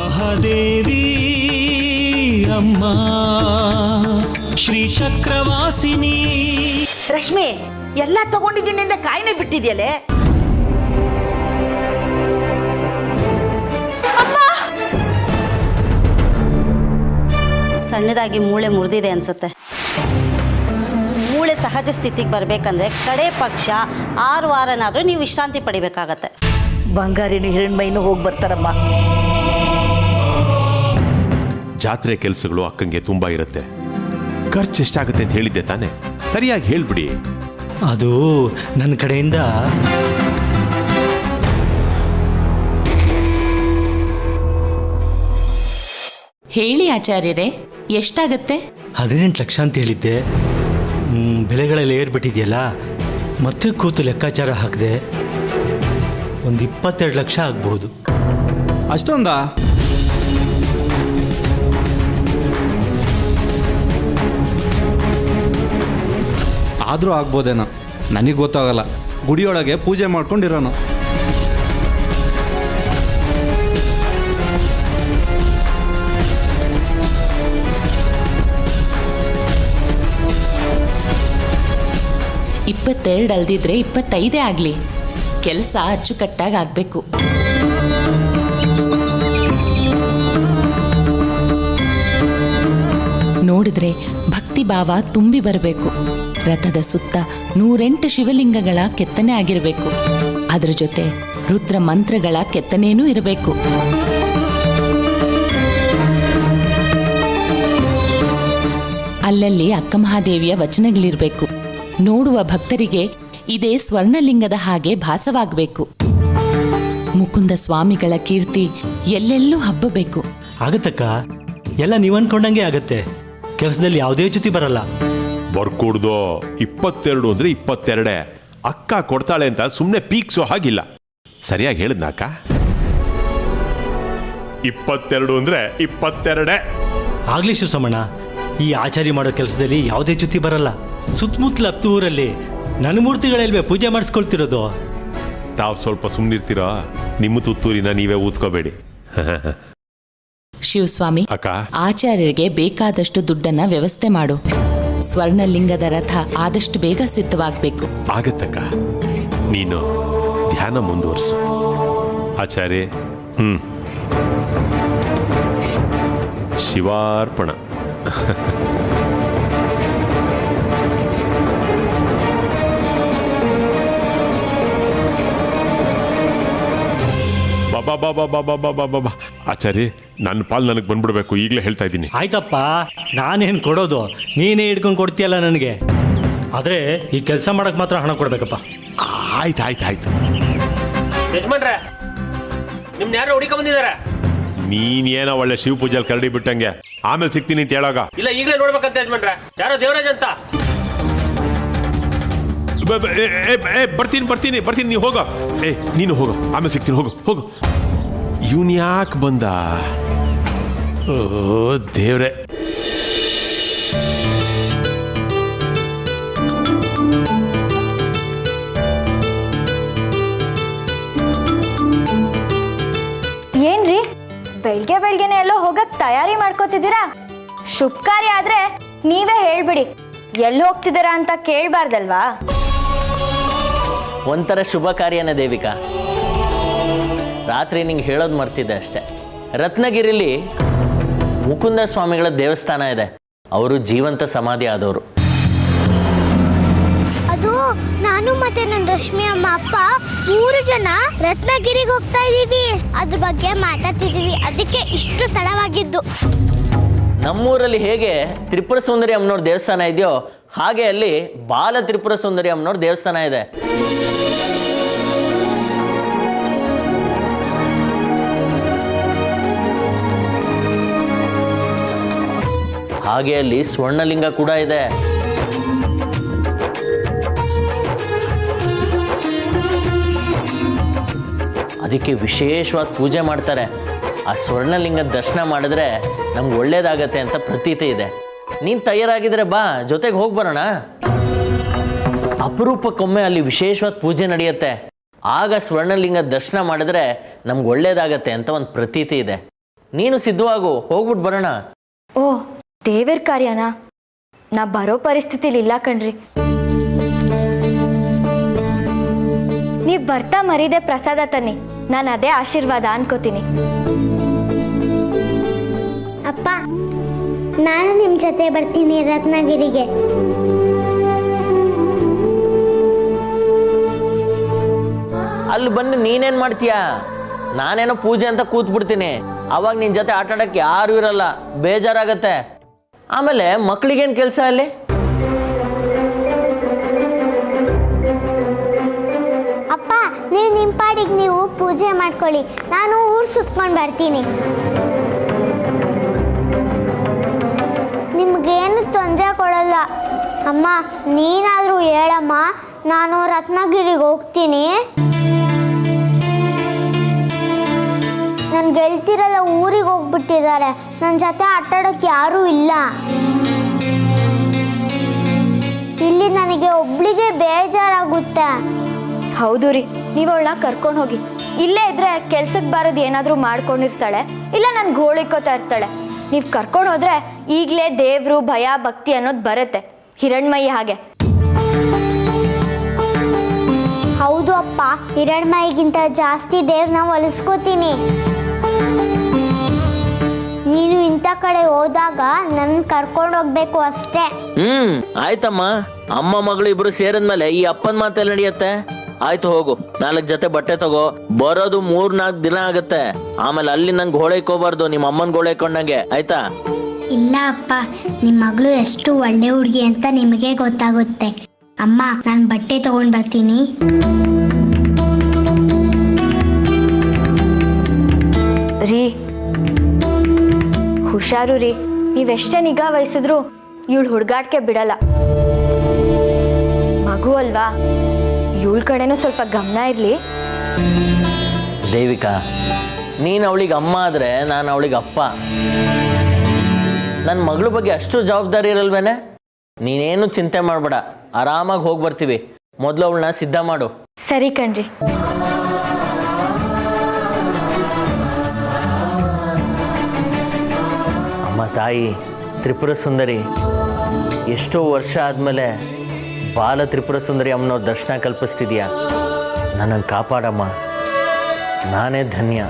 ಮಹಾದೇವಿ ಅಮ್ಮ ಶ್ರೀ ಚಕ್ರವಾಸಿನಿ. ರಶ್ಮಿ, ಎಲ್ಲ ತಗೊಂಡಿದ್ದೀನಿಂದ ಕಾಯಿನೆ ಬಿಟ್ಟಿದ್ಯಲೆ. ಸಣ್ಣದಾಗಿ ಮೂಳೆ ಮುರಿದಿದೆ ಅನ್ಸುತ್ತೆ. ಮೂಳೆ ಸಹಜ ಸ್ಥಿತಿಗೆ ಬರಬೇಕಂದ್ರೆ ಕಡೆ ಪಕ್ಷ 6 ವಾರನಾದರೂ ನೀವು ವಿಶ್ರಾಂತಿ ಪಡಿಬೇಕಾಗತ್ತೆ. ಬಂಗಾರಿನ ಹಿರಣ್ಮೈನು ಹೋಗಿ ಬರ್ತಾರಮ್ಮ. ಜಾತ್ರೆ ಕೆಲಸಗಳು ಅಕ್ಕಂಗೆ ತುಂಬಾ ಇರುತ್ತೆ. ಖರ್ಚು ಎಷ್ಟಾಗುತ್ತೆ ಅಂತ ಹೇಳಿದ್ದೆ ತಾನೆ, ಸರಿಯಾಗಿ ಹೇಳ್ಬಿಡಿ. ಅದು ನನ್ನ ಕಡೆಯಿಂದ ಹೇಳಿ ಆಚಾರ್ಯರೇ, ಎಷ್ಟಾಗತ್ತೆ? 18 ಲಕ್ಷ ಅಂತ ಹೇಳಿದ್ದೆ. ಬೆಲೆಗಳಲ್ಲಿ ಏರ್ಬಿಟ್ಟಿದೆಯಲ್ಲ, ಮತ್ತೆ ಕೂತು ಲೆಕ್ಕಾಚಾರ ಹಾಕಿದೆ. ಒಂದು 22 ಲಕ್ಷ ಆಗ್ಬಹುದು. ಅಷ್ಟೊಂದಾ? ಆದರೂ ಆಗ್ಬೋದೇನೋ, ನನಗೆ ಗೊತ್ತಾಗಲ್ಲ. ಗುಡಿಯೊಳಗೆ ಪೂಜೆ ಮಾಡ್ಕೊಂಡಿರೋನು. ಇಪ್ಪತ್ತೆರಡು ಅಲ್ದಿದ್ರೆ 25 ಆಗಲಿ. ಕೆಲಸ ಅಚ್ಚುಕಟ್ಟಾಗಿ ಆಗಬೇಕು. ನೋಡಿದ್ರೆ ಭಕ್ತಿ ಭಾವ ತುಂಬಿ ಬರಬೇಕು. ರಥದ ಸುತ್ತ 108 ಶಿವಲಿಂಗಗಳ ಕೆತ್ತನೆ ಆಗಿರಬೇಕು. ಅದರ ಜೊತೆ ರುದ್ರ ಮಂತ್ರಗಳ ಕೆತ್ತನೇನೂ ಇರಬೇಕು. ಅಲ್ಲಲ್ಲಿ ಅಕ್ಕಮಹಾದೇವಿಯ ವಚನಗಳಿರಬೇಕು. ನೋಡುವ ಭಕ್ತರಿಗೆ ಇದೇ ಸ್ವರ್ಣಲಿಂಗದ ಹಾಗೆ ಭಾಸವಾಗಬೇಕು. ಮುಕುಂದ ಸ್ವಾಮಿಗಳ ಕೀರ್ತಿ ಎಲ್ಲೆಲ್ಲೂ ಹಬ್ಬಬೇಕು. ಆಗತ್ತಕ್ಕ, ಎಲ್ಲ ನೀವು ಅನ್ಕೊಂಡಂಗೆ ಆಗತ್ತೆ. ಕೆಲಸದಲ್ಲಿ ಯಾವುದೇ ಚ್ಯುತಿ ಬರಲ್ಲ. ಬರ್ಕೊಡ್ದು 22 ಅಂದ್ರೆ 22. ಅಕ್ಕ ಕೊಡ್ತಾಳೆ ಅಂತ ಸುಮ್ಮನೆ ಪೀಕ್ಸೋ ಹಾಗಿಲ್ಲ. ಸರಿಯಾಗಿ ಹೇಳಿದ್ನ ಅಕ್ಕ? 22 ಅಂದ್ರೆ 22. ಆಗ್ಲಿ ಶಿವಸಮಣ್ಣ, ಈ ಆಚಾರ್ಯ ಮಾಡೋ ಕೆಲಸದಲ್ಲಿ ಯಾವುದೇ ಚ್ಯುತಿ ಬರಲ್ಲ. ಸುತ್ತಮುತ್ತಲ 10 ಊರಲ್ಲಿ ನನ್ನ ಮೂರ್ತಿಗಳಲ್ವೇ ಪೂಜೆ ಮಾಡಿಸ್ಕೊಳ್ತಿರೋದು. ತಾವು ಸ್ವಲ್ಪ ಸುಮ್ಮನಿರ್ತೀರಾ? ನಿಮ್ಮ ತುತ್ತೂರಿನ ನೀವೇ ಊದ್ಕೋಬೇಡಿ. ಶಿವಸ್ವಾಮಿ, ಅಕ್ಕ, ಆಚಾರ್ಯರಿಗೆ ಬೇಕಾದಷ್ಟು ದುಡ್ಡನ್ನ ವ್ಯವಸ್ಥೆ ಮಾಡು. ಸ್ವರ್ಣಲಿಂಗದ ರಥ ಆದಷ್ಟು ಬೇಗ ಸಿದ್ಧವಾಗಬೇಕು. ಆಗತ್ತಕ್ಕ, ನೀನು ಧ್ಯಾನ ಮುಂದುವರ್ಸು. ಆಚಾರ್ಯ, ಶಿವಾರ್ಪಣ. ಬಾಬಾ ಆಚಾರ್ಯ, ನನ್ನ ಪಾಲ್ ನನಗೆ ಬಂದ್ಬಿಡ್ಬೇಕು. ಈಗಲೇ ಹೇಳ್ತಾ ಇದ್ದೀನಿ. ಆಯ್ತಪ್ಪ, ನಾನೇನು ಕೊಡೋದು, ನೀನೇ ಹಿಡ್ಕೊಂಡು ಕೊಡ್ತೀಯಲ್ಲ ನನಗೆ. ಆದರೆ ಈ ಕೆಲಸ ಮಾಡಕ್ಕೆ ಮಾತ್ರ ಹಣ ಕೊಡ್ಬೇಕಪ್ಪ. ಆಯ್ತು. ಯಜಮಾನ್ರೆ, ನಿಮ್ನ ಯಾರೋ ಹುಡುಕ ಬಂದಿದ್ದಾರೆ. ನೀನೇನೋ ಒಳ್ಳೆ ಶಿವ ಪೂಜೆಯಲ್ಲಿ ಕರಡಿ ಬಿಟ್ಟಂಗೆ. ಆಮೇಲೆ ಸಿಗ್ತೀನಿ ಅಂತ ಹೇಳಾಗ. ಇಲ್ಲ, ಈಗಲೇ ನೋಡ್ಬೇಕಂತ ಯಜಮಾನ್ರೆ. ಯಾರೋ ದೇವರಾಜ್ ಅಂತ. ಬರ್ತೀನಿ. ನೀವು ಹೋಗ. ನೀನು ಹೋಗು, ಆಮೇಲೆ ಸಿಗ್ತೀನಿ. ಹೋಗು. ಇವನ್ ಯಾಕೆ ಬಂದ? ಓ ದೇವ್ರೆ. ಏನ್ರಿ, ಬೆಳಗ್ಗೆನೆ ಎಲ್ಲೋ ಹೋಗಕ್ ತಯಾರಿ ಮಾಡ್ಕೋತಿದ್ದೀರಾ? ಶುಭ ಕಾರ್ಯ ಆದ್ರೆ ನೀವೇ ಹೇಳ್ಬಿಡಿ. ಎಲ್ಲಿ ಹೋಗ್ತಿದ್ದೀರಾ ಅಂತ ಕೇಳ್ಬಾರ್ದಲ್ವಾ? ಒಂಥರ ಶುಭ ಕಾರ್ಯನ ದೇವಿಕಾ. ರಾತ್ರಿ ನಿಂಗೆ ಹೇಳೋದು ಮರ್ತಿದ್ದೆ ಅಷ್ಟೆ. ರತ್ನಗಿರಿಲಿ ಮುಕುಂದ ಸ್ವಾಮಿಗಳ ದೇವಸ್ಥಾನ ಇದೆ. ಅವರು ಜೀವಂತ ಸಮಾಧಿ ಆದವರು. ಅದು ನಾನು ಮತ್ತೆ ನನ್ನ ರಶ್ಮಿ ಅಮ್ಮ ಅಪ್ಪ 3 ಜನ ರತ್ನಗಿರಿಗೆ ಹೋಗ್ತಾ ಇದೀವಿ. ಅದ್ರ ಬಗ್ಗೆ ಮಾತಾಡ್ತಿದೀವಿ. ಅದಕ್ಕೆ ಇಷ್ಟು ತಡವಾಗಿದ್ದು. ನಮ್ಮೂರಲ್ಲಿ ಹೇಗೆ ತ್ರಿಪುರ ಸುಂದರಿ ಅಮ್ಮನವ್ರ ದೇವಸ್ಥಾನ ಇದೆಯೋ ಹಾಗೆ ಅಲ್ಲಿ ಬಾಲ ತ್ರಿಪುರ ಸುಂದರಿ ಅಮ್ಮನವ್ರ ದೇವಸ್ಥಾನ ಇದೆ. ಹಾಗೆ ಅಲ್ಲಿ ಸ್ವರ್ಣಲಿಂಗ ಕೂಡ ಇದೆ. ಅದಕ್ಕೆ ವಿಶೇಷವಾದ ಪೂಜೆ ಮಾಡ್ತಾರೆ. ಆ ಸ್ವರ್ಣಲಿಂಗದ ದರ್ಶನ ಮಾಡಿದ್ರೆ ನಮ್ಗೆ ಒಳ್ಳೇದಾಗತ್ತೆ ಅಂತ ಪ್ರತೀತಿ ಇದೆ. ನೀನು ತಯಾರಾಗಿದ್ರೆ ಬಾ, ಜೊತೆಗೆ ಹೋಗಿ ಬರೋಣ. ಅಪರೂಪಕ್ಕೊಮ್ಮೆ ಅಲ್ಲಿ ವಿಶೇಷವಾದ ಪೂಜೆ ನಡೆಯುತ್ತೆ. ಆಗ ಸ್ವರ್ಣಲಿಂಗದ ದರ್ಶನ ಮಾಡಿದ್ರೆ ನಮ್ಗೆ ಒಳ್ಳೇದಾಗತ್ತೆ ಅಂತ ಒಂದು ಪ್ರತೀತಿ ಇದೆ. ನೀನು ಸಿದ್ಧವಾಗು, ಹೋಗ್ಬಿಟ್ಟು ಬರೋಣ. ಓ ದೇವರ ಕಾರ್ಯನಾ? ನಾ ಬರೋ ಪರಿಸ್ಥಿತಿಲಿ ಇಲ್ಲ ಕಣ್ರಿ. ನೀವು ಬರ್ತಾ ಮರೀದೆ ಪ್ರಸಾದ ತನ್ನಿ, ನಾನು ಅದೇ ಆಶೀರ್ವಾದ ಅನ್ಕೋತೀನಿ. ಅಪ್ಪ, ನಾನು ನಿಮ್ಮ ಜೊತೆ ಬರ್ತೀನಿ ರತ್ನಗಿರಿಗೆ. ಅಲ್ಲಿ ಬಂದು ನೀನೇನು ಮಾಡ್ತೀಯಾ? ನಾನೇನೋ ಪೂಜೆ ಅಂತ ಕೂತ್ಬಿಡ್ತೀನಿ. ಅವಾಗ ನಿನ್ನ ಜೊತೆ ಆಟ ಆಡೋಕ್ಕೆ ಯಾರೂ ಇರಲ್ಲ, ಬೇಜಾರಾಗತ್ತೆ. ಆಮೇಲೆ ಮಕ್ಳಿಗೇನು ಕೆಲಸ ಅಲ್ಲಿ? ಅಪ್ಪ, ನೀವು ನಿಮ್ಮ ಪಾಡಿಗೆ ನೀವು ಪೂಜೆ ಮಾಡ್ಕೊಳ್ಳಿ, ನಾನು ಊರು ಸುತ್ಕೊಂಡು ಬರ್ತೀನಿ. ನಿಮಗೇನು ತೊಂದರೆ ಕೊಡಲ್ಲ. ಅಮ್ಮ, ನೀನಾದರೂ ಹೇಳಮ್ಮ, ನಾನು ರತ್ನಗಿರಿಗೆ ಹೋಗ್ತೀನಿ. ನನ್ನ ಗೆಳತಿರೆಲ್ಲ ಊರಿಗೆ ಹೋಗ್ಬಿಟ್ಟಿದ್ದಾರೆ, ನನ್ನ ಜೊತೆ ಆಟಾಡೋಕ್ಕೆ ಯಾರೂ ಇಲ್ಲ. ಇಲ್ಲಿ ನನಗೆ ಒಬ್ಳಿಗೆ ಬೇಜಾರಾಗುತ್ತೆ. ಹೌದು ರೀ, ನೀವು ಅವಳನ್ನ ಕರ್ಕೊಂಡು ಹೋಗಿ. ಇಲ್ಲೇ ಇದ್ರೆ ಕೆಲ್ಸಕ್ಕೆ ಬಾರದು ಏನಾದರೂ ಮಾಡ್ಕೊಂಡಿರ್ತಾಳೆ, ಇಲ್ಲ ನನ್ಗೆ ಗೋಳಿಕೋತಾ ಇರ್ತಾಳೆ. ನೀವು ಕರ್ಕೊಂಡು ಹೋದ್ರೆ ಈಗಲೇ ದೇವರು ಭಯ ಭಕ್ತಿ ಅನ್ನೋದು ಬರುತ್ತೆ, ಹಿರಣ್ಮಯಿ ಹಾಗೆ. ಹೌದು ಅಪ್ಪ, ಹಿರಣ್ಮಯಿಗಿಂತ ಜಾಸ್ತಿ ದೇವ್ರನ್ನ ಒಲಿಸ್ಕೋತೀನಿ. ನೀನು ಇಂಥ ಕಡೆ ಹೋದಾಗ ನನ್ನ ಕರ್ಕೊಂಡು ಹೋಗ್ಬೇಕು ಅಷ್ಟೇ. ಆಯ್ತಮ್ಮ. ಅಮ್ಮ ಮಗಳು ಇಬ್ರು ಸೇರಿದ್ಮೇಲೆ ಈ ಅಪ್ಪನ ಮಾತೆಲ್ಲ ನಡೆಯುತ್ತೆ. ಆಯ್ತು, ಹೋಗು. 4 ಜೊತೆ ಬಟ್ಟೆ ತಗೋ. ಬರೋದು 3-4 ದಿನ ಆಗತ್ತೆ. ಆಮೇಲೆ ಅಲ್ಲಿ ನಂಗೆ ಗೋಳೈಕೋಬಾರ್ದು, ನಿಮ್ಮ ಅಮ್ಮನ ಗೋಳೈಕೊಂಡಂಗೆ, ಆಯ್ತಾ? ಇಲ್ಲ ಅಪ್ಪ, ನಿಮ್ಮ ಮಗಳು ಎಷ್ಟು ಒಳ್ಳೆ ಹುಡುಗಿ ಅಂತ ನಿಮಗೆ ಗೊತ್ತಾಗುತ್ತೆ. ಅಮ್ಮ, ನಾನು ಬಟ್ಟೆ ತಗೊಂಡು ಬರ್ತೀನಿ. ರೀ ಹುಷಾರು ರೀ, ನೀವೆಷ್ಟೇ ನಿಗಾ ವಹಿಸಿದ್ರು ಇವಳು ಹುಡುಗಾಟಕ್ಕೆ ಬಿಡಲ್ಲ. ಮಗು ಅಲ್ವಾ, ಇವಳ ಕಡೆನೂ ಸ್ವಲ್ಪ ಗಮನ ಇರಲಿ. ದೇವಿಕಾ, ನೀನು ಅವಳಿಗೆ ಅಮ್ಮ ಆದರೆ ನಾನು ಅವಳಿಗೆ ಅಪ್ಪ. ನನ್ನ ಮಗಳ ಬಗ್ಗೆ ಅಷ್ಟು ಜವಾಬ್ದಾರಿ ಇರಲ್ವೇನೆ? ನೀನೇನು ಚಿಂತೆ ಮಾಡಬೇಡ, ಆರಾಮಾಗಿ ಹೋಗಿ ಬರ್ತೀವಿ. ಮೊದಲು ಅವಳನ್ನ ಸಿದ್ಧ ಮಾಡು. ಸರಿ ಕಣ್ರಿ. ಅಮ್ಮ ತಾಯಿ ತ್ರಿಪುರ ಸುಂದರಿ, ಎಷ್ಟೋ ವರ್ಷ ಆದಮೇಲೆ ಬಾಲ ತ್ರಿಪುರ ಸುಂದರಿ ಅಮ್ಮನವ್ರ ದರ್ಶನ ಕಲ್ಪಿಸ್ತಿದ್ಯಾ. ನನ್ನನ್ನು ಕಾಪಾಡಮ್ಮ, ನಾನೇ ಧನ್ಯ.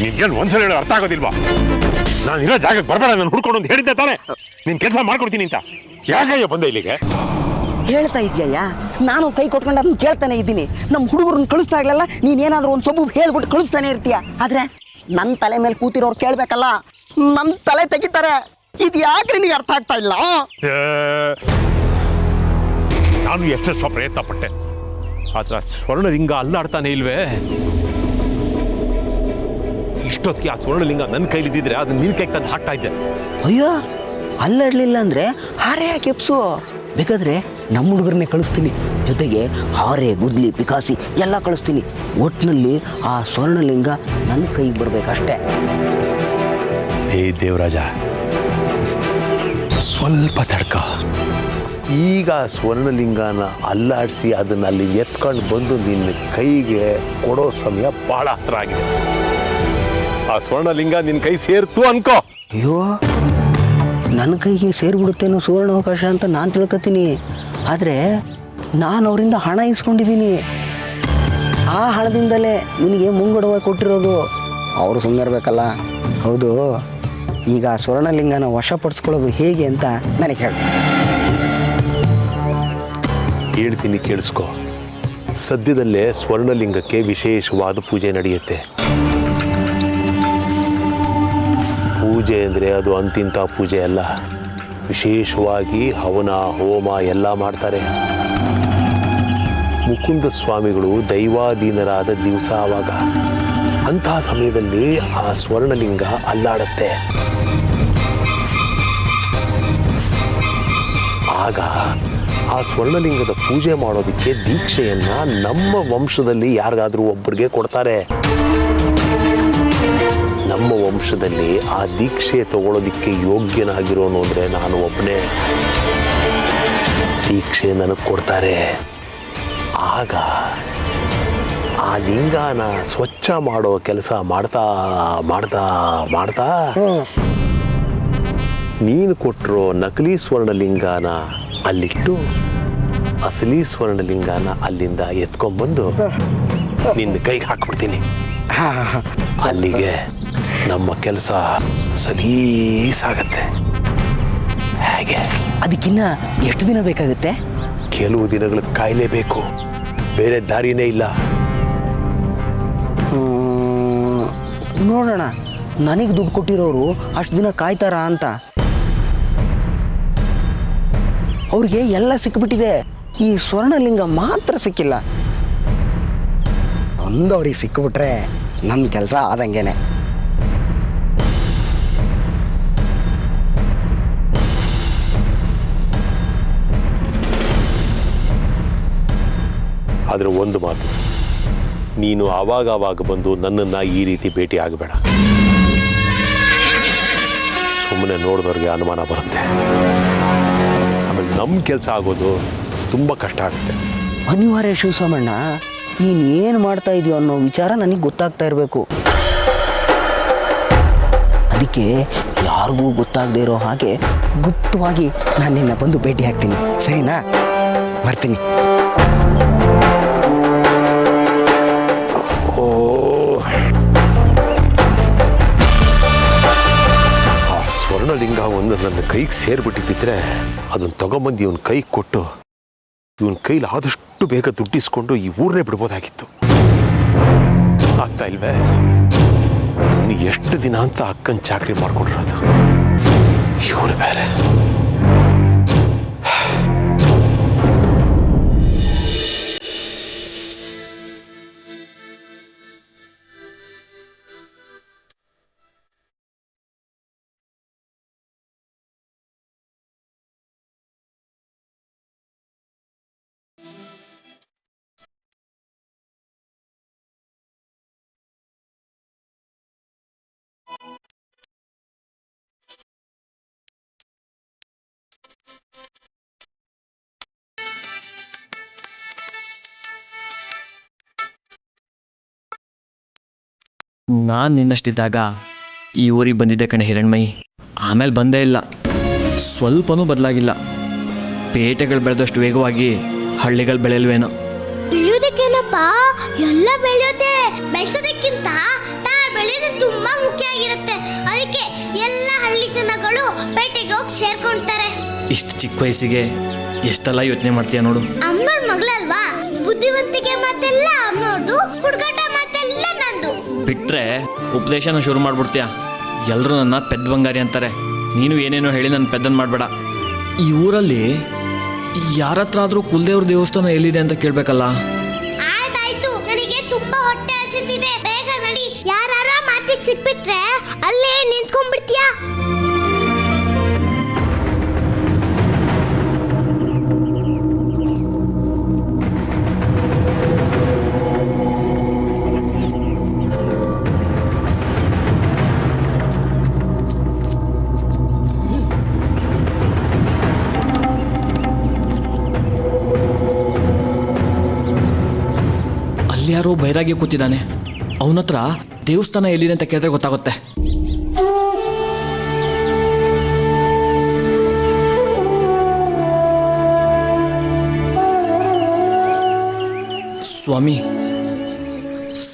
ನಿನ್ಗೇನು ಒಂದ್ಸಲ ಹೇಳೋ ಅರ್ಥ ಆಗೋದಿಲ್ವಾ? ನಾನು ಇರೋ ಜಾಗಕ್ಕೆ ಬರಬೇಡ, ನಾನು ಹುಡ್ಕೊಂಡು ಅಂತ ಹೇಳಿದ್ದೆ ತಾನೆ ನೀನು ಕೆಲಸ ಮಾಡ್ಕೊಡ್ತೀನಿ ಅಂತ. ಯಾಕಯ್ಯ ಬಂದೆ ಇಲ್ಲಿಗೆ? ಹೇಳ್ತಾ ಇದೆಯಾ, ನಾನು ಕೈ ಕೊಟ್ಕೊಂಡು ಅದನ್ನ ಕೇಳ್ತಾನೆ ಇದ್ದೀನಿ. ನಮ್ಮ ಹುಡುಗರನ್ನ ಕಳಿಸ್ತಾ ಇರಲಿಲ್ಲ, ನೀನೇನಾದರೂ ಒಂದು ಸೊಬ್ಬು ಹೇಳ್ಬಿಟ್ಟು ಕಳಿಸ್ತಾನೆ ಇರ್ತೀಯ. ಆದರೆ ನನ್ನ ತಲೆ ಮೇಲೆ ಕೂತಿರೋರು ಕೇಳಬೇಕಲ್ಲ, ನನ್ನ ತಲೆ ತೆಗಿತಾರೆ. ಇದು ಯಾಕೆ ನಿನಗೆ ಅರ್ಥ ಆಗ್ತಾ ಇಲ್ಲ? ನಾನು ಎಷ್ಟೆಷ್ಟೋ ಪ್ರಯತ್ನ ಪಟ್ಟೆ, ಆದ್ರೆ ಸ್ವರ್ಣಲಿಂಗ ಅಲ್ಲಾಡ್ತಾನೆ ಇಲ್ವೇ. ಇಷ್ಟೊತ್ತಿಗೆ ಆ ಸ್ವರ್ಣಲಿಂಗ ನನ್ನ ಕೈಲಿದ್ದಿದ್ರೆ ಅದನ್ನ ನಿನ್ನ ಕೈ ತಂದು ಹಾಕ್ತಾ ಇದ್ದೆ. ಅಯ್ಯೋ, ಅಲ್ಲಾಡ್ಲಿಲ್ಲ ಅಂದರೆ ಹಾರೆ ಹಾಕಿ ಎಪ್ಸು. ಬೇಕಾದ್ರೆ ನಮ್ಮ ಹುಡುಗರನ್ನೇ ಕಳಿಸ್ತೀನಿ, ಜೊತೆಗೆ ಹಾರೆ ಗುದ್ಲಿ ಪಿಕಾಸಿ ಎಲ್ಲ ಕಳಿಸ್ತೀನಿ. ಒಟ್ಟಿನಲ್ಲಿ ಆ ಸ್ವರ್ಣಲಿಂಗ ನನ್ನ ಕೈಗೆ ಬರಬೇಕಷ್ಟೇ. ಹೇ ದೇವರಾಜ, ಸ್ವಲ್ಪ ತಡ್ಕ. ಈಗ ಸ್ವರ್ಣಲಿಂಗನ ಅಲ್ಲಾಡಿಸಿ ಅದನ್ನ ಅಲ್ಲಿ ಎತ್ಕೊಂಡು ಬಂದು ನಿನ್ನ ಕೈಗೆ ಕೊಡೋ ಸಮಯ ಭಾಳ ಹತ್ರ ಆಗಿದೆ. ಆ ಸ್ವರ್ಣಲಿಂಗ ನಿನ್ನ ಕೈ ಸೇರ್ತು ಅನ್ಕೋ. ಅಯ್ಯೋ, ನನ್ನ ಕೈಗೆ ಸೇರಿಬಿಡುತ್ತೇನೋ ಸುವರ್ಣಾವಕಾಶ ಅಂತ ನಾನು ತಿಳ್ಕೊತೀನಿ. ಆದರೆ ನಾನು ಅವರಿಂದ ಹಣ ಇಸ್ಕೊಂಡಿದ್ದೀನಿ. ಆ ಹಣದಿಂದಲೇ ನಿನಗೆ ಮುಂಗಡವಾಗಿ ಕೊಟ್ಟಿರೋದು. ಅವರು ಸುಮ್ಮನೆ ಇರಬೇಕಲ್ಲ. ಹೌದು, ಈಗ ಸ್ವರ್ಣಲಿಂಗನ ವಶಪಡಿಸ್ಕೊಳ್ಳೋದು ಹೇಗೆ ಅಂತ ನನಗೆ ಹೇಳು. ಹೇಳ್ತೀನಿ, ಕೇಳಿಸ್ಕೊ. ಸದ್ಯದಲ್ಲೇ ಸ್ವರ್ಣಲಿಂಗಕ್ಕೆ ವಿಶೇಷವಾದ ಪೂಜೆ ನಡೆಯುತ್ತೆ. ಪೂಜೆ ಅಂದರೆ ಅದು ಅಂತಿಂಥ ಪೂಜೆ ಅಲ್ಲ, ವಿಶೇಷವಾಗಿ ಹವನ ಹೋಮ ಎಲ್ಲ ಮಾಡ್ತಾರೆ. ಮುಕುಂದ ಸ್ವಾಮಿಗಳು ದೈವಾಧೀನರಾದ ದಿವಸ ಆವಾಗ. ಅಂತಹ ಸಮಯದಲ್ಲಿ ಆ ಸ್ವರ್ಣಲಿಂಗ ಅಲ್ಲಾಡತ್ತೆ. ಆಗ ಆ ಸ್ವರ್ಣಲಿಂಗದ ಪೂಜೆ ಮಾಡೋದಕ್ಕೆ ದೀಕ್ಷೆಯನ್ನ ನಮ್ಮ ವಂಶದಲ್ಲಿ ಯಾರಿಗಾದ್ರೂ ಒಬ್ಬರಿಗೆ ಕೊಡ್ತಾರೆ. ನಮ್ಮ ನಮ್ಮ ವಂಶದಲ್ಲಿ ಆ ದೀಕ್ಷೆ ತಗೊಳ್ಳೋದಿಕ್ಕೆ ಯೋಗ್ಯನಾಗಿರೋನು ಅಂದರೆ ನಾನು ಒಬ್ಬನೇ. ದೀಕ್ಷೆ ನನಗೆ ಕೊಡ್ತಾರೆ. ಆಗ ಆ ಲಿಂಗನ ಸ್ವಚ್ಛ ಮಾಡೋ ಕೆಲಸ ಮಾಡ್ತಾ ಮಾಡ್ತಾ ಮಾಡ್ತಾ ನೀನು ಕೊಟ್ಟಿರೋ ನಕಲಿ ಸ್ವರ್ಣಲಿಂಗನ ಅಲ್ಲಿಟ್ಟು ಅಸಲಿ ಸ್ವರ್ಣಲಿಂಗನ ಅಲ್ಲಿಂದ ಎತ್ಕೊಂಡ್ಬಂದು ನಿನ್ನ ಕೈಗೆ ಹಾಕ್ಬಿಡ್ತೀನಿ. ಅಲ್ಲಿಗೆ ನಮ್ಮ ಕೆಲಸ ಸಲೀಸಾಗತ್ತೆ. ಹೇಗೆ? ಅದಕ್ಕಿನ್ನ ಎಷ್ಟು ದಿನ ಬೇಕಾಗುತ್ತೆ? ಕೆಲವು ದಿನಗಳು ಕಾಯಲೇಬೇಕು, ಬೇರೆ ದಾರಿನೇ ಇಲ್ಲ. ನೋಡೋಣ, ನನಗೆ ದುಡ್ಡು ಕೊಟ್ಟಿರೋರು ಅಷ್ಟು ದಿನ ಕಾಯ್ತಾರ ಅಂತ. ಅವ್ರಿಗೆ ಎಲ್ಲ ಸಿಕ್ಬಿಟ್ಟಿದೆ, ಈ ಸ್ವರ್ಣಲಿಂಗ ಮಾತ್ರ ಸಿಕ್ಕಿಲ್ಲ. ಒಂದು ಅವ್ರಿಗೆ ಸಿಕ್ಕಿಬಿಟ್ರೆ ನನ್ನ ಕೆಲಸ ಆದಂಗೆನೆ. ಆದರೆ ಒಂದು ಮಾತು, ನೀನು ಆವಾಗ ಬಂದು ನನ್ನನ್ನು ಈ ರೀತಿ ಭೇಟಿ ಆಗಬೇಡ. ಸುಮ್ಮನೆ ನೋಡಿದವ್ರಿಗೆ ಅನುಮಾನ ಬರುತ್ತೆ. ಆಮೇಲೆ ನಮ್ಮ ಕೆಲಸ ಆಗೋದು ತುಂಬ ಕಷ್ಟ ಆಗುತ್ತೆ. ಅನಿವಾರ್ಯ ಶಿವಸೋಮಣ್ಣ, ನೀನು ಏನು ಮಾಡ್ತಾ ಇದೀಯೋ ಅನ್ನೋ ವಿಚಾರ ನನಗೆ ಗೊತ್ತಾಗ್ತಾ ಇರಬೇಕು. ಅದಕ್ಕೆ ಯಾರಿಗೂ ಗೊತ್ತಾಗದೇ ಇರೋ ಹಾಗೆ ಗುಪ್ತವಾಗಿ ನಾನು ನಿನ್ನ ಬಂದು ಭೇಟಿ ಆಗ್ತೀನಿ, ಸರಿನಾ? ಬರ್ತೀನಿ. ಆ ಸ್ವರ್ಣಲಿಂಗ ಒಂದು ನನ್ನ ಕೈಗೆ ಸೇರಿಬಿಟ್ಟಿದ್ದರೆ ಅದನ್ನು ತಗೊಂಬಂದು ಇವನ ಕೈಗೆ ಕೊಟ್ಟು ಇವನ ಕೈಲಿ ಆದಷ್ಟು ಬೇಗ ದುಡ್ಡಿಸ್ಕೊಂಡು ಈ ಊರನ್ನೇ ಬಿಡ್ಬೋದಾಗಿತ್ತು. ಆಗ್ತಾ ಇಲ್ವೇ? ಇನ್ನು ಎಷ್ಟು ದಿನ ಅಂತ ಅಕ್ಕನ ಚಾಕರಿ ಮಾಡ್ಕೊಂಡಿರೋದು, ಇವನು ಬೇರೆ. ನಾನು ನಿನ್ನಷ್ಟಿದ್ದಾಗ ಈ ಊರಿಗೆ ಬಂದಿದ್ದೆ ಕಣೆ ಹಿರಣ್ಮಯಿ. ಆಮೇಲೆ ಬಂದೇ ಇಲ್ಲ. ಸ್ವಲ್ಪನೂ ಬದಲಾಗಿಲ್ಲ. ಪೇಟೆಗಳು ಬೆಳೆದಷ್ಟು ವೇಗವಾಗಿ ಹಳ್ಳಿಗಳು ಬೆಳೆಯಲ್ವೇನೋ. ಬೆಳೆಯೋದಕ್ಕೇನಪ್ಪ, ಎಲ್ಲ ಬೆಳೆಯೋದೆ. ಬೆಳೆಸೋದಕ್ಕಿಂತ ಬೆಳೆಯೋದು ತುಂಬಾ ಮುಖ್ಯ ಆಗಿರುತ್ತೆ. ಅದಕ್ಕೆ ಎಲ್ಲ ಹಳ್ಳಿ ಜನಗಳು ಪೇಟೆಗೆ ಹೋಗಿ ಸೇರ್ಕೊಂತಾರೆ. ಇಷ್ಟು ಚಿಕ್ಕ ವಯಸ್ಸಿಗೆ ಎಷ್ಟೆಲ್ಲ ಯೋಚನೆ ಮಾಡ್ತೀಯ ನೋಡು. ಅಮ್ಮನವ್ರ ಮಗಳಲ್ವಾ, ಬುದ್ಧಿವಂತಿಕೆ ಮಾತೆಲ್ಲ ಅಮ್ಮನವ್ರದು, ಹುಡುಗಾಟ ಮಾತೆಲ್ಲ ನಂದು. ಬಿಟ್ರೆ ಉಪದೇಶನ ಶುರು ಮಾಡ್ಬಿಡ್ತೀಯ. ಎಲ್ಲರೂ ನನ್ನ ಪೆದ್ದ ಬಂಗಾರಿ ಅಂತಾರೆ. ನೀನು ಏನೇನೋ ಹೇಳಿ ನನ್ನ ಪೆದ್ದನ್ ಮಾಡಬೇಡ. ಈ ಊರಲ್ಲಿ ಯಾರ ಹತ್ರ ಆದರೂ ಕುಲದೇವ್ರ ದೇವಸ್ಥಾನ ಎಲ್ಲಿದೆ ಅಂತ ಕೇಳಬೇಕಲ್ಲ. ಆಯ್ತಾಯ್ತು, ನನಗೆ ತುಂಬಾ ಹೊಟ್ಟೆ ಹಸಿತಿದೆ, ಬೇಗ ನಡಿ. ಯಾರ ಮಾತಿಗೆ ಸಿಕ್ಬಿಟ್ರೆ ಅಲ್ಲೇ ನಿಂತ್ಕೊಂಡ್ಬಿಡ್ತೀಯಾ? ಯಾರೋ ಬೈರಾಗಿ ಕೂತಿದ್ದಾನೆ. ಅವನ ಹತ್ರ ದೇವಸ್ಥಾನ ಎಲ್ಲಿದೆ ಅಂತ ಕೇಳಿದ್ರೆ ಗೊತ್ತಾಗುತ್ತೆ. ಸ್ವಾಮಿ,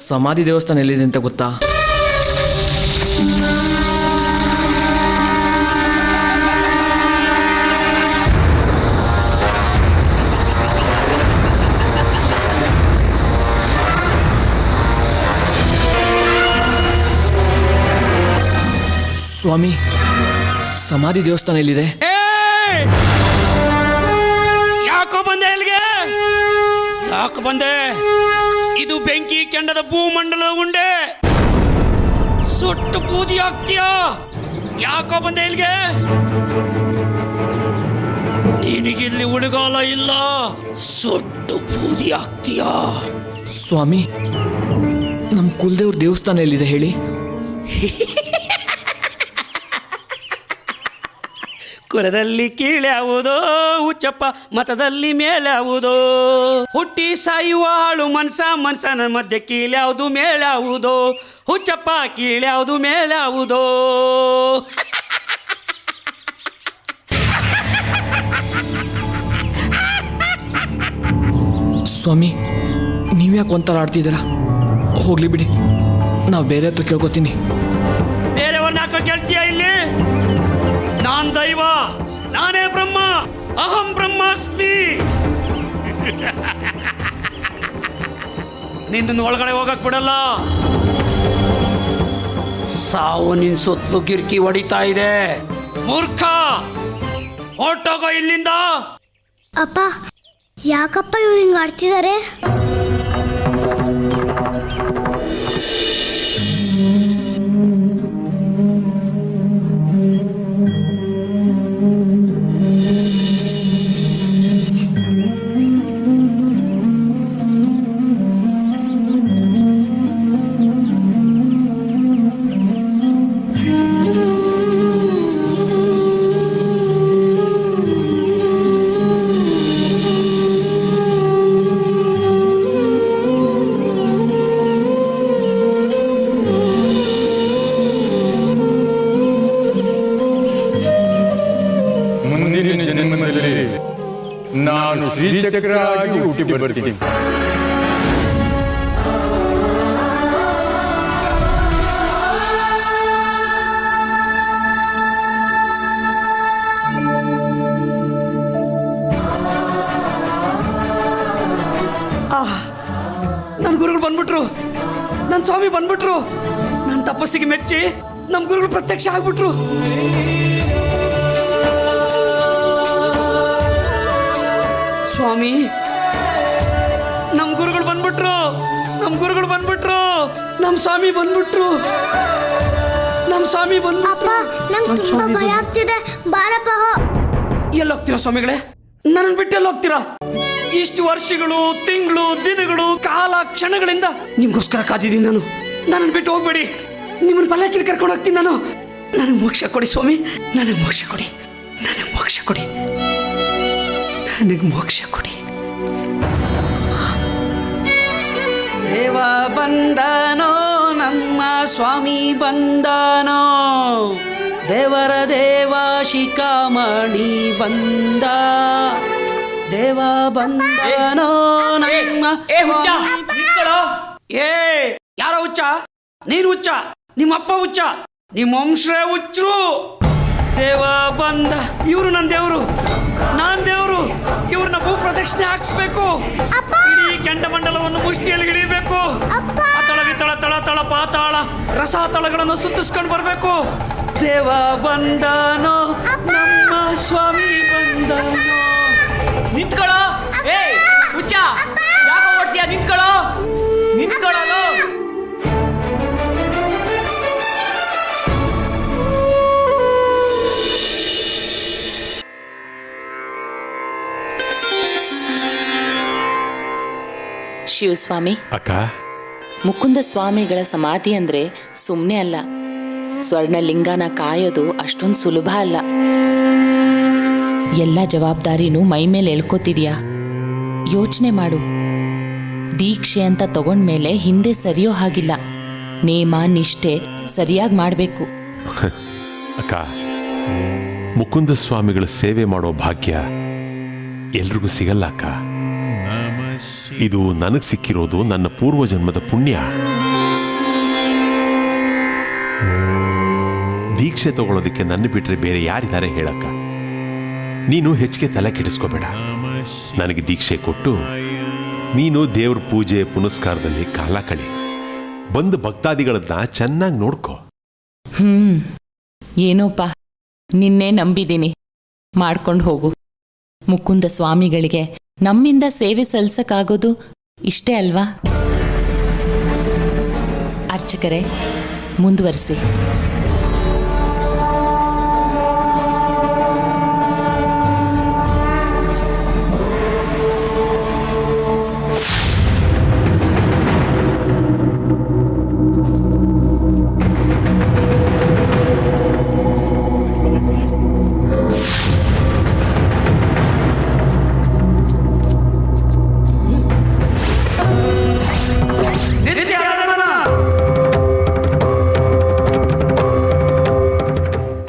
ಸಮಾಧಿ ದೇವಸ್ಥಾನ ಎಲ್ಲಿದೆ ಅಂತ ಗೊತ್ತಾ? ಸ್ವಾಮಿ, ಸಮಾಧಿ ದೇವಸ್ಥಾನ ಎಲ್ಲಿದೆ? ಯಾಕೋ ಬಂದೆ ಇಲ್ಲಿಗೆ? ಯಾಕೆ ಬಂದೆ? ಇದು ಬೆಂಕಿ ಕೆಂಡದ ಭೂಮಂಡಲದ ಉಂಡೆ, ಸುಟ್ಟು ಬೂದಿ ಆಗ್ತೀಯಾ? ಯಾಕೋ ಬಂದೆ ಇಲ್ಲಿಗೆ? ನಿನಗಿಲ್ಲಿ ಉಳಿಗಾಲ ಇಲ್ಲ, ಸುಟ್ಟು ಬೂದಿ ಆಗ್ತೀಯಾ? ಸ್ವಾಮಿ, ನಮ್ಮ ಕುಲದೇವ್ರ ದೇವಸ್ಥಾನ ಎಲ್ಲಿದೆ ಹೇಳಿ? ಕುಲದಲ್ಲಿ ಕೀಳ್ಯಾವುದೋ ಹುಚ್ಚಪ್ಪ, ಮತದಲ್ಲಿ ಮೇಲ್ಯಾವುದೋ. ಹುಟ್ಟಿ ಸಾಯುವ ಹಾಳು ಮನ್ಸನ ಮಧ್ಯೆ ಕೀಳ್ಯಾವುದು ಮೇಲ್ಯಾವುದೋ. ಹುಚ್ಚಪ್ಪ ಕೀಳ್ಯಾವುದು ಮೇಲ್ಯಾವುದೋ. ಸ್ವಾಮಿ, ನೀವ್ಯಾಕೆ ಒಂಥರ ಆಡ್ತಿದ್ದೀರಾ? ಹೋಗ್ಲಿ ಬಿಡಿ, ನಾವು ಬೇರೆ ಹತ್ರ ಕೇಳ್ಕೊತೀನಿ. ಬೇರೆಯವ್ರನ್ನ ಯಾಕೋ ಕೇಳ್ತೀಯ ಇಲ್ಲಿ? ನಾನ್ ದೈವ, ನಾನೇ ಬ್ರಹ್ಮ, ಅಹಂ ಬ್ರಹ್ಮಾಸ್ಮಿ. ನಿನ್ನ ಒಳಗಡೆ ಹೋಗಕ್ ಬಿಡಲ್ಲ. ಸಾವು ನಿನ್ ಸುತ್ತಲೂ ಗಿರ್ಕಿ ಹೊಡಿತಾ ಇದೆ. ಮೂರ್ಖ, ಹೊರ್ಟೋಗೋ ಇಲ್ಲಿಂದ. ಅಪ್ಪ, ಯಾಕಪ್ಪ ಇವ್ರು ಹಿಂಗೆ ಆಡ್ತಿದ್ದಾರೆ? ಮುಂದಿನ ಜನ್ಮದಲ್ಲಿ ನಾನು ಶ್ರೀಚಕ್ರ ಆಗಿ ಹುಟ್ಟಿ ಬರ್ತೀನಿ. ನನ್ನ ಗುರುಗಳು ಬಂದ್ಬಿಟ್ರು, ನನ್ನ ಸ್ವಾಮಿ ಬಂದ್ಬಿಟ್ರು. ನನ್ನ ತಪಸ್ಸಿಗೆ ಮೆಚ್ಚಿ ನಮ್ಮ ಗುರುಗಳು ಪ್ರತ್ಯಕ್ಷ ಆಗ್ಬಿಟ್ರು. ಸ್ವಾಮಿ, ನಮ್ಮ ಗುರುಗಳು ಬಂದ್ಬಿಟ್ರು, ನಮ್ಮ ಗುರುಗಳು ಬಂದ್ಬಿಟ್ರು, ನಮ್ಮ ಸ್ವಾಮಿ ಬಂದ್ಬಿಟ್ರು, ನಮ್ಮ ಸ್ವಾಮಿ ಬಂದ್ಬಿಟ್ರು. ನಂಗೆ ತುಂಬಾ ಭಯ ಆಗ್ತಿದೆ, ಬಾರಪ್ಪ. ಎಲ್ಲಿ ಹೋಗ್ತೀರಾ ಸ್ವಾಮಿಗಳೇ? ನನ್ನ ಬಿಟ್ಟು ಎಲ್ಲಿ ಹೋಗ್ತೀರಾ? ಇಷ್ಟು ವರ್ಷಗಳು, ತಿಂಗಳು, ದಿನಗಳು, ಕಾಲ, ಕ್ಷಣಗಳಿಂದ ನಿಮ್ಗೋಸ್ಕರ ಕಾದಿದ್ದೀನಿ ನಾನು. ನನ್ನನ್ನು ಬಿಟ್ಟು ಹೋಗ್ಬೇಡಿ. ನಿಮ್ಮನ್ನು ಪಲ್ಲಕ್ಕಿಲಿ ಕರ್ಕೊಂಡು ಹೋಗ್ತೀನಿ ನಾನು. ನನಗೆ ಮೋಕ್ಷ ಕೊಡಿ ಸ್ವಾಮಿ, ನನಗೆ ಮೋಕ್ಷ ಕೊಡಿ, ನನಗೆ ಮೋಕ್ಷ ಕೊಡಿ, ನನಗೆ ಮೋಕ್ಷ ಕೊಡಿ. ದೇವ ಬಂದನೋ, ನಮ್ಮ ಸ್ವಾಮಿ ಬಂದನೋ, ದೇವರ ದೇವ ಶಿಖಾಮಣಿ ಬಂದ. ದೇವ ಬಂದನೋ ನಮ್ಮ. ಏ ಯಾರೋ ಹುಚ್ಚ? ನೀನು ಹುಚ್ಚ, ನಿಮ್ಮಪ್ಪ ಹುಚ್ಚ, ನಿಮ್ಮ ವಂಶರೇ ಹುಚ್ಚರು. ದೇವ ಬಂದ. ಇವರು ನನ್ನ ದೇವರು, ನಾನ್ ದೇವರು. ಇವ್ರನ್ನ ಭೂ ಪ್ರದಕ್ಷಿಣೆ ಹಾಕ್ಸ್ಬೇಕು. ಇಡೀ ಕೆಂಡಮಂಡಲವನ್ನು ಮುಷ್ಟಿಯಲ್ಲಿ ಹಿಡಿಯಬೇಕು. ಅತಳ ವಿತಳ ತಳ ತಳ ಪಾತಾಳ ರಸಾತಳಗಳನ್ನು ಸುತ್ತಿಸ್ಕೊಂಡು ಬರಬೇಕು. ದೇವ ಬಂದನೋ, ನಮ್ಮ ಸ್ವಾಮಿ ಬಂದನೋ. ನಿಂತ್ಕೊಳ್ಳೋ. ಏ ಹುಚ್ಚ, ಯಾಕೆ ಓಡ್ತೀಯ? ನಿಂತ್ಕೊಳ್ಳೋ, ನಿಂತ್ಕೊಳ್ಳೋ. ಶಿವಸ್ವಾಮಿ, ಅಕ್ಕ, ಮುಕುಂದ ಸ್ವಾಮಿಗಳ ಸಮಾಧಿ ಅಂದ್ರೆ ಸುಮ್ಮನೆ ಅಲ್ಲ. ಸ್ವರ್ಣಲಿಂಗನ ಕಾಯೋದು ಅಷ್ಟೊಂದು ಸುಲಭ ಅಲ್ಲ. ಎಲ್ಲ ಜವಾಬ್ದಾರಿನೂ ಮೈ ಮೇಲೆ ಎಳ್ಕೋತಿದ್ಯಾ. ಯೋಚನೆ ಮಾಡು. ದೀಕ್ಷೆ ಅಂತ ತಗೊಂಡ್ಮೇಲೆ ಹಿಂದೆ ಸರಿಯೋ ಹಾಗಿಲ್ಲ. ನೇಮ ನಿಷ್ಠೆ ಸರಿಯಾಗಿ ಮಾಡಬೇಕು. ಅಕ್ಕ, ಮುಕುಂದ ಸ್ವಾಮಿಗಳ ಸೇವೆ ಮಾಡೋ ಭಾಗ್ಯ ಎಲ್ರಿಗೂ ಸಿಗಲ್ಲ ಅಕ್ಕ. ಇದು ನನಗೆ ಸಿಕ್ಕಿರೋದು ನನ್ನ ಪೂರ್ವಜನ್ಮದ ಪುಣ್ಯ. ದೀಕ್ಷೆ ತಗೊಳ್ಳೋದಕ್ಕೆ ನನ್ನ ಬಿಟ್ರೆ ಬೇರೆ ಯಾರಿದ್ದಾರೆ ಹೇಳಕ್ಕ? ನೀನು ಹೆಚ್ಚಿಗೆ ತಲೆ ಕೆಡಿಸ್ಕೋಬೇಡ. ನನಗೆ ದೀಕ್ಷೆ ಕೊಟ್ಟು ನೀನು ದೇವ್ರ ಪೂಜೆ ಪುನಸ್ಕಾರದಲ್ಲಿ ಕಾಲ ಕಳಿ. ಬಂದು ಭಕ್ತಾದಿಗಳನ್ನ ಚೆನ್ನಾಗಿ ನೋಡ್ಕೋ. ಏನೋಪ್ಪ, ನಿನ್ನೆ ನಂಬಿದ್ದೀನಿ. ಮಾಡ್ಕೊಂಡು ಹೋಗು. ಮುಕುಂದ ಸ್ವಾಮಿಗಳಿಗೆ ನಮ್ಮಿಂದ ಸೇವೆ ಸಲ್ಲಿಸಕ್ಕಾಗೋದು ಇಷ್ಟೇ ಅಲ್ವಾ? ಅರ್ಚಕರೇ, ಮುಂದುವರಿಸಿ.